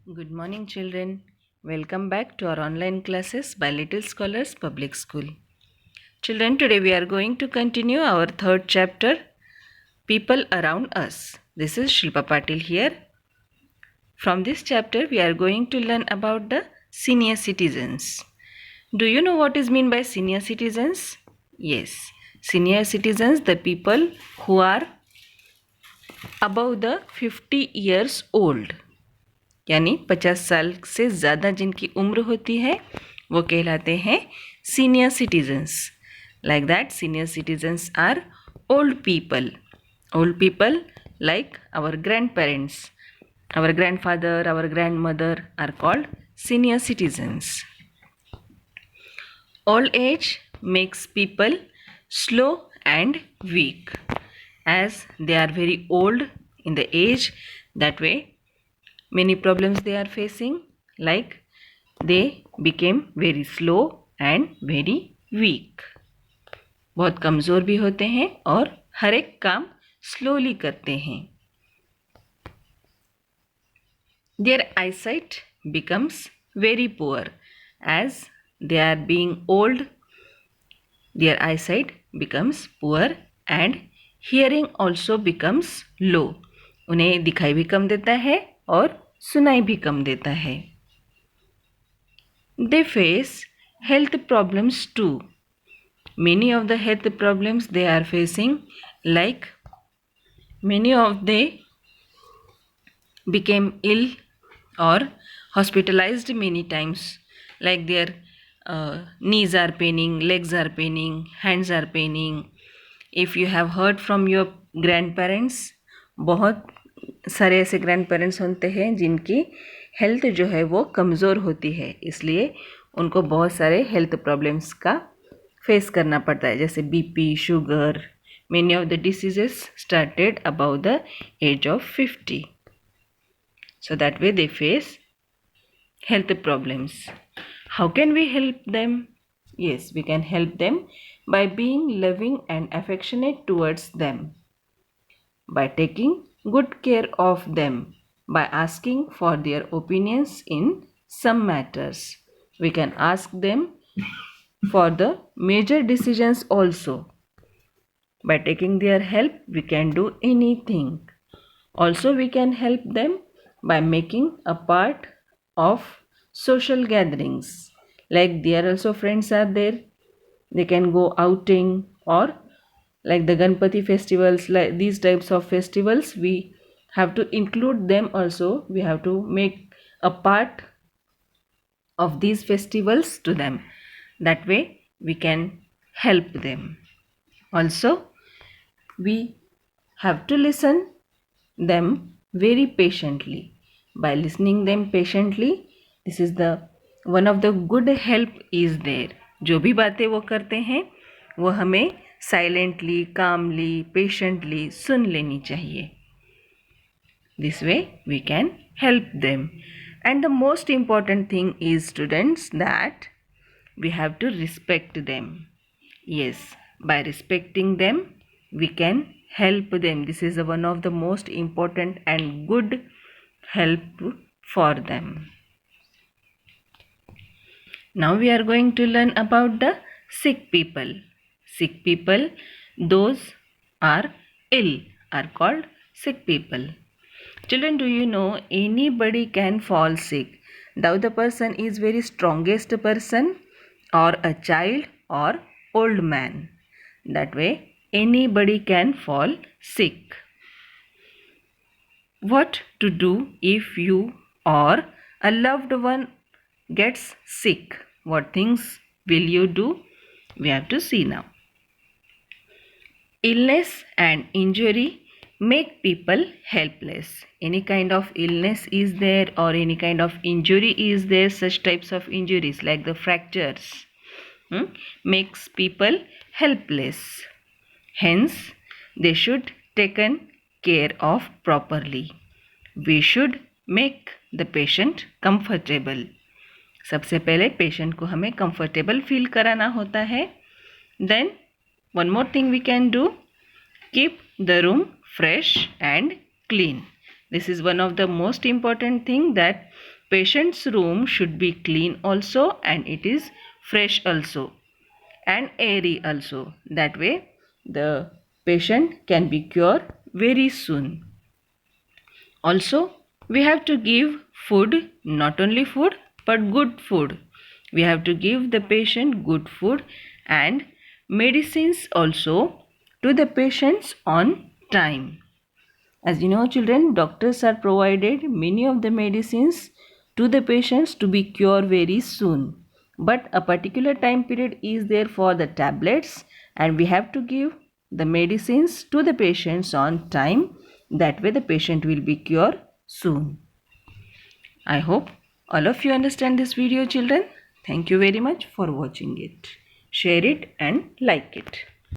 Good morning, children. Welcome back to our online classes by Little Scholars Public School. Children, today we are going to continue our third chapter, People Around Us. This is Shilpa Patil here. From this chapter, we are going to learn about the senior citizens. Do you know what is meant by senior citizens? Yes, senior citizens, the people who are above the 50 years old. यानी 50 साल से ज़्यादा जिनकी उम्र होती है वो कहलाते हैं senior citizens. Like that senior citizens are old people like our grandparents, our grandfather, our grandmother are called senior citizens. Old age makes people slow and weak as they are very old in the age. That way many problems they are facing, like they became very slow and very weak. बहुत कमज़ोर भी होते हैं और हर एक काम slowly करते हैं. Their eyesight becomes very poor as they are being old. Their eyesight becomes poor and hearing also becomes low. उन्हें दिखाई भी कम देता है और सुनाई भी कम देता है. They face health problems too. Many of the health problems they are facing, like many of they became ill or hospitalized many times, like their knees are paining, legs are paining, hands are paining. If you have heard from your grandparents, बहुत सारे ऐसे grand parents होते हैं जिनकी health जो है वो कमज़ोर होती है, इसलिए उनको बहुत सारे हेल्थ प्रॉब्लम्स का फेस करना पड़ता है, जैसे BP, sugar. Many of the diseases started about the age of 50. So that way they face health problems. How can we help them? Yes, we can help them by being loving and affectionate towards them, by taking good care of them, by asking for their opinions in some matters. We can ask them for the major decisions also. By taking their help, we can do anything. Also, we can help them by making a part of social gatherings. Like their also friends are there, they can go outing, or like the Ganpati festivals, like these types of festivals, we have to include them also. We have to make a part of these festivals to them. That way we can help them. Also, we have to listen them very patiently. By listening them patiently, this is the one of the good help is there. जो भी बातें वो करते हैं वो हमें silently, कामली, patiently सुन लेनी चाहिए. This way we can help them. And the most important thing is, students, that we have to respect them. Yes, by respecting them we can help them. This is one of the most important and good help for them. Now we are going to learn about the sick people. Sick people, those are ill, are called sick people. Children, do you know anybody can fall sick? Though the person is very strongest person, or a child, or old man. That way anybody can fall sick. What to do if you or a loved one gets sick? What things will you do? We have to see now. Illness and injury make people helpless. Any kind of illness is there or any kind of injury is there, such types of injuries like the fractures makes people helpless. Hence, they should taken care of properly. We should make the patient comfortable. सबसे पहले patient को हमें comfortable feel कराना होता है. Then one more thing we can do, keep the room fresh and clean. This is one of the most important thing, that Patient's room should be clean also, and it is fresh also, and airy also. That way the patient can be cured very soon. Also, we have to give food, not only food, but good food. We have to give the patient good food and medicines also to the patients on time. As you know, children, doctors are provided many of the medicines to the patients to be cured very soon. But a particular time period is there for the tablets, and we have to give the medicines to the patients on time. That way the patient will be cured soon. I hope all of you understand this video, children. Thank you very much for watching it. Share it and like it.